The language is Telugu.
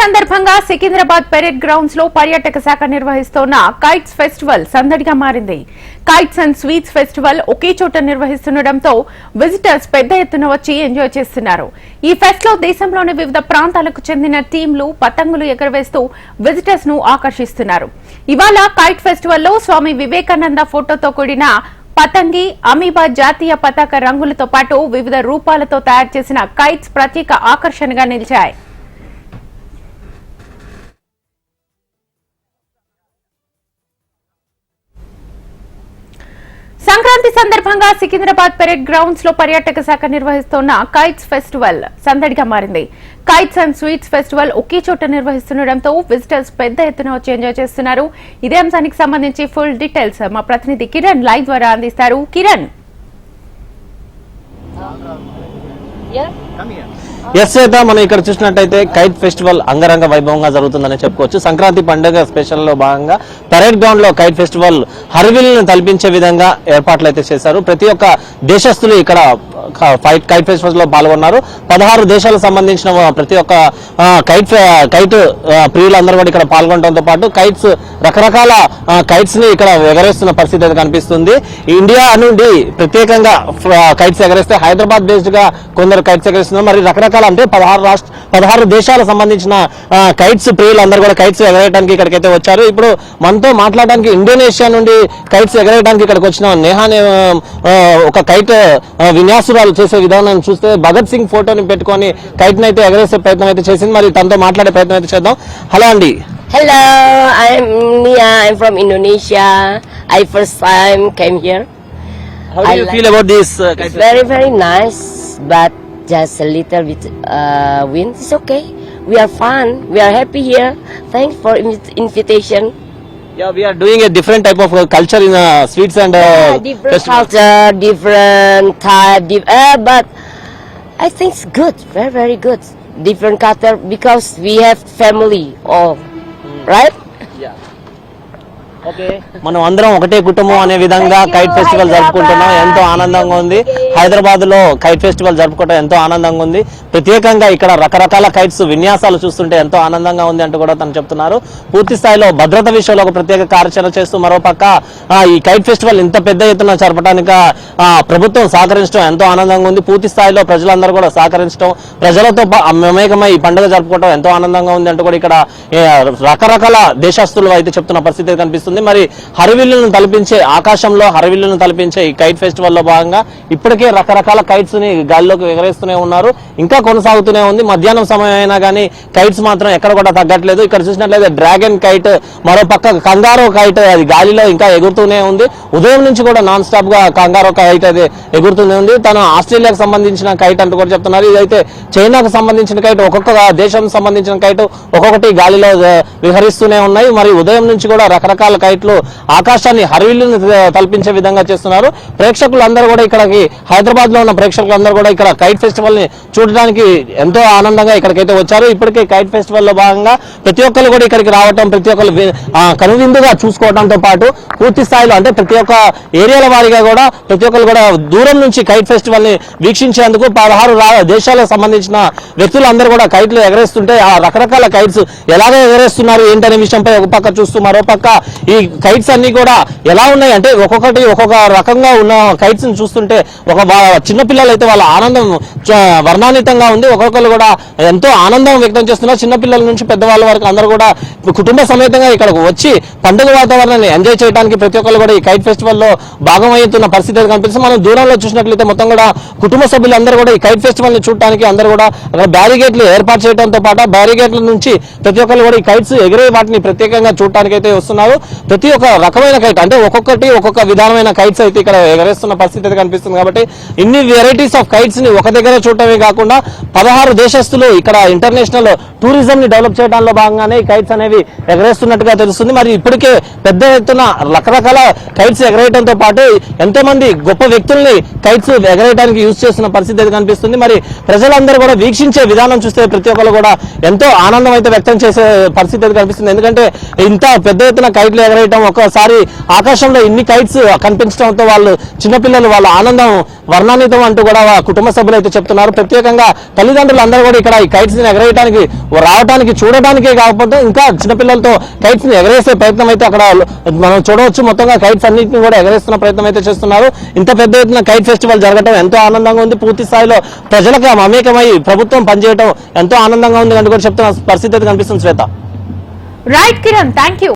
సందర్భంగా సికింద్రాబాద్ పెరేడ్ గ్రౌండ్స్ లో పర్యాటక శాఖ నిర్వహిస్తున్న కైట్స్ ఫెస్టివల్ సందడిగా మారింది. కైట్స్ అండ్ స్వీట్స్ ఫెస్టివల్ ఒకే చోట నిర్వహిస్తుండటంతో విజిటర్స్ పెద్ద ఎత్తున వచ్చి ఎంజాయ్ చేస్తున్నారు. ఈ ఫెస్ట్ లో దేశంలోని వివిధ ప్రాంతాలకు చెందిన టీంలు పతంగులు ఎగరవేస్తూ విజిటర్స్ ను ఆకర్షిస్తున్నారు. ఇవాళ కైట్ ఫెస్టివల్ లో స్వామి వివేకానంద ఫోటోతో కూడిన పతంగి, అమీబా జాతీయ పతాక రంగులతో పాటు వివిధ రూపాలతో తయారు చేసిన కైట్స్ ప్రత్యేక ఆకర్షణగా నిలిచాయి. సంక్రాంతి సందర్భంగా సికింద్రాబాద్ పెరేడ్ గ్రౌండ్స్ లో పర్యాటక శాఖ నిర్వహిస్తున్న కైట్స్ ఫెస్టివల్ సందడిగా మారింది. కైట్స్ అండ్ స్వీట్స్ ఫెస్టివల్ ఒకే చోట నిర్వహిస్తుండటంతో విజిటర్స్ పెద్ద ఎత్తున వచ్చి ఎంజాయ్ చేస్తున్నారు. ఇదే అంశానికి సంబంధించి ఫుల్ డీటెయిల్స్ మా ప్రతినిధి కిరణ్ లైవ్ ద్వారా అందిస్తారు. కిరణ్, మనం ఇక్కడ చూసినట్టయితే కైట్ ఫెస్టివల్ అంగరంగ వైభవంగా జరుగుతుందని చెప్పుకోవచ్చు. సంక్రాంతి పండుగ స్పెషల్ లో భాగంగా పరేడ్ గ్రౌండ్ లో కైట్ ఫెస్టివల్ హరివిల్లును తలపించే విధంగా ఏర్పాట్లు అయితే చేశారు. ప్రతి ఒక్క దేశస్తులు ఇక్కడ కైట్ ఫెస్టివల్ లో పాల్గొన్నారు. 16 దేశాలకు సంబంధించిన ప్రతి ఒక్క కైట్ ప్రియులందరూ కూడా ఇక్కడ పాల్గొనడంతో పాటు కైట్స్ రకరకాల కైట్స్ ని ఇక్కడ ఎగరేస్తున్న పరిస్థితి అయితే కనిపిస్తుంది. ఇండియా నుండి ప్రత్యేకంగా కైట్స్ ఎగరేస్తే హైదరాబాద్ బేస్డ్ గా కొందరు కైట్స్ ఎగరేస్తున్నారు. మరి రకరకాల అంటే 16 దేశాలకు సంబంధించిన కైట్స్ ప్రియులందరూ కూడా కైట్స్ ఎగరేయడానికి ఇక్కడికైతే వచ్చారు. ఇప్పుడు మనతో మాట్లాడడానికి ఇండోనేషియా నుండి కైట్స్ ఎగరేయడానికి ఇక్కడికి వచ్చిన నేహానే ఒక కైట్ విన్యాసురాలు చేసే విధానం చూస్తే భగత్ సింగ్ ఫోటోని పెట్టుకొని కైట్ ని అయితే ఎగరేసే ప్రయత్నం అయితే చేసింది. మరి తనతో మాట్లాడే ప్రయత్నం అయితే చేద్దాం. హలో అండి. Hello, I'm Nia. I'm from Indonesia. I first time came here. How do you feel about this kite? It's very nice, but just a little bit wind. It's okay. We are fun. We are happy here. Thanks for invitation. Yeah, we are doing a different type of culture in sweets and different culture, different type, but I think it's good. Very good. Different culture because we have family. Oh, right? Yeah. Okay, మనం అందరం ఒకటే కుటుంబం అనే విధంగా కైట్ ఫెస్టివల్ జరుపుకుంటున్నాం. ఎంతో ఆనందంగా ఉంది. హైదరాబాద్ లో కైట్ ఫెస్టివల్ జరుపుకోవడం ఎంతో ఆనందంగా ఉంది. ప్రత్యేకంగా ఇక్కడ రకరకాల కైట్స్ విన్యాసాలు చూస్తుంటే ఎంతో ఆనందంగా ఉంది అంటూ కూడా తను చెప్తున్నారు. పూర్తి స్థాయిలో భద్రత విషయంలో ఒక ప్రత్యేక కార్యాచరణ చేస్తూ మరోపక్క ఈ కైట్ ఫెస్టివల్ ఇంత పెద్ద ఎత్తున జరపడానికి ప్రభుత్వం సహకరించడం ఎంతో ఆనందంగా ఉంది. పూర్తి స్థాయిలో ప్రజలందరూ కూడా సహకరించడం, ప్రజలతో మమేకమై ఈ పండుగ జరుపుకోవడం ఎంతో ఆనందంగా ఉంది అంటూ కూడా ఇక్కడ రకరకాల దేశస్తులు అయితే చెప్తున్న పరిస్థితి కనిపిస్తుంది. మరి హరివిల్లును తలపించే, ఆకాశంలో హరివిల్లును తలపించే ఈ కైట్ ఫెస్టివల్ లో భాగంగా ఇప్పటికే రకరకాల కైట్స్ ని గాలిలోకి ఎగరేస్తూనే ఉన్నారు. ఇంకా కొనసాగుతూనే ఉంది. మధ్యాహ్నం సమయం అయినా కానీ కైట్స్ మాత్రం ఎక్కడ కూడా తగ్గట్లేదు. ఇక్కడ చూసినట్లయితే డ్రాగన్ కైట్, మరోపక్క కంగారో కైట్ అది గాలిలో ఇంకా ఎగురుతూనే ఉంది. ఉదయం నుంచి కూడా నాన్ స్టాప్ గా కంగారో కైట్ అది ఎగురుతూనే ఉంది. తను ఆస్ట్రేలియాకు సంబంధించిన కైట్ అంటూ కూడా చెప్తున్నారు. ఇదైతే చైనాకు సంబంధించిన కైట్, ఒక్కొక్క దేశం సంబంధించిన కైట్ ఒక్కొక్కటి గాలిలో విహరిస్తూనే ఉన్నాయి. మరి ఉదయం నుంచి కూడా రకరకాల కైట్లు ఆకాశాన్ని హరివిల్లును తలపించే విధంగా చేస్తున్నారు. ప్రేక్షకులందరూ కూడా ఇక్కడికి, హైదరాబాద్ లో ఉన్న ప్రేక్షకులందరూ కూడా ఇక్కడ కైట్ ఫెస్టివల్ ని చూడడానికి ఎంతో ఆనందంగా ఇక్కడికైతే వచ్చారు. ఇప్పటికే కైట్ ఫెస్టివల్ లో భాగంగా ప్రతి ఒక్కరు కూడా ఇక్కడికి రావడం, ప్రతి ఒక్కరు కనువిందుగా చూసుకోవడంతో పాటు పూర్తి స్థాయిలో అంటే ప్రతి ఒక్క ఏరియాల వారీగా కూడా ప్రతి ఒక్కరు కూడా దూరం నుంచి కైట్ ఫెస్టివల్ ని వీక్షించేందుకు 16 దేశాలకు సంబంధించిన వ్యక్తులందరూ కూడా కైట్లు ఎగరేస్తుంటే ఆ రకరకాల కైట్స్ ఎలాగ ఎగరేస్తున్నారు ఏంటనే విషయంపై ఒక పక్క చూస్తూ మరోపక్క ఈ కైట్స్ అన్ని కూడా ఎలా ఉన్నాయి అంటే ఒక్కొక్కటి ఒక్కొక్క రకంగా ఉన్న కైట్స్ ని చూస్తుంటే ఒక చిన్నపిల్లలు అయితే వాళ్ళ ఆనందం వర్ణాన్వితంగా ఉంది. ఒక్కొక్కరు కూడా ఎంతో ఆనందం వ్యక్తం చేస్తున్నారు. చిన్నపిల్లల నుంచి పెద్దవాళ్ళ వరకు అందరూ కూడా కుటుంబ సమేతంగా ఇక్కడికి వచ్చి పండుగ వాతావరణాన్ని ఎంజాయ్ చేయడానికి ప్రతి ఒక్కరు కూడా ఈ కైట్ ఫెస్టివల్ లో భాగమవుతున్న పరిస్థితి కనిపిస్తుంది. మనం దూరంలో చూసినట్లయితే మొత్తం కూడా కుటుంబ సభ్యులందరూ కూడా ఈ కైట్ ఫెస్టివల్ ని చూడడానికి అందరూ కూడా అక్కడ బ్యారిగేట్లు ఏర్పాటు చేయడంతో పాటు బ్యారిగేట్ల నుంచి ప్రతి ఒక్కరు కూడా ఈ కైట్స్ ఎగిరే వాటిని ప్రత్యేకంగా చూడడానికి అయితే వస్తున్నారు. ప్రతి ఒక్క రకమైన కైట్ అంటే ఒక్కొక్కటి ఒక్కొక్క విధానమైన కైట్స్ అయితే ఇక్కడ ఎగరేస్తున్న పరిస్థితి అయితే కనిపిస్తుంది. కాబట్టి ఇన్ని వెరైటీస్ ఆఫ్ కైట్స్ ని ఒక దగ్గర చూడటమే కాకుండా 16 దేశస్తులు ఇక్కడ ఇంటర్నేషనల్ టూరిజం ని డెవలప్ చేయడంలో భాగంగానే ఈ కైట్స్ అనేవి ఎగరేస్తున్నట్టుగా తెలుస్తుంది. మరి ఇప్పటికే పెద్ద ఎత్తున రకరకాల కైట్స్ ఎగరేయడంతో పాటు ఎంతో మంది గొప్ప వ్యక్తుల్ని కైట్స్ ఎగరేయడానికి యూజ్ చేస్తున్న పరిస్థితి అయితే కనిపిస్తుంది. మరి ప్రజలందరూ కూడా వీక్షించే విధానం చూస్తే ప్రతి ఒక్కరు కూడా ఎంతో ఆనందం అయితే వ్యక్తం చేసే పరిస్థితి అయితే కనిపిస్తుంది. ఎందుకంటే ఇంత పెద్ద ఎత్తున కైట్లు ఎగరేయటం, ఒక్కసారి ఆకాశంలో ఇన్ని కైట్స్ కనిపించడంతో వాళ్ళు చిన్నపిల్లలు వాళ్ళ ఆనందం వర్ణాన్వితం అంటూ కూడా కుటుంబ సభ్యులు అయితే చెప్తున్నారు. ప్రత్యేకంగా తల్లిదండ్రులు అందరూ కూడా ఇక్కడ ఈ కైట్స్ ని ఎగరేయడానికి రావడానికి చూడడానికే కాకపోతే ఇంకా చిన్నపిల్లలతో కైట్స్ ని ఎగరేసే ప్రయత్నం అయితే అక్కడ మనం చూడవచ్చు. మొత్తంగా కైట్స్ అన్నింటినీ కూడా ఎగరేస్తున్న ప్రయత్నం అయితే చేస్తున్నారు. ఇంత పెద్ద ఎత్తున కైట్ ఫెస్టివల్ జరగడం ఎంతో ఆనందంగా ఉంది. పూర్తి స్థాయిలో ప్రజలకు మమేకమై ప్రభుత్వం పనిచేయడం ఎంతో ఆనందంగా ఉంది అని కూడా చెప్తున్న పరిస్థితి అయితే కనిపిస్తుంది. Shweta. Right Kiran, thank you.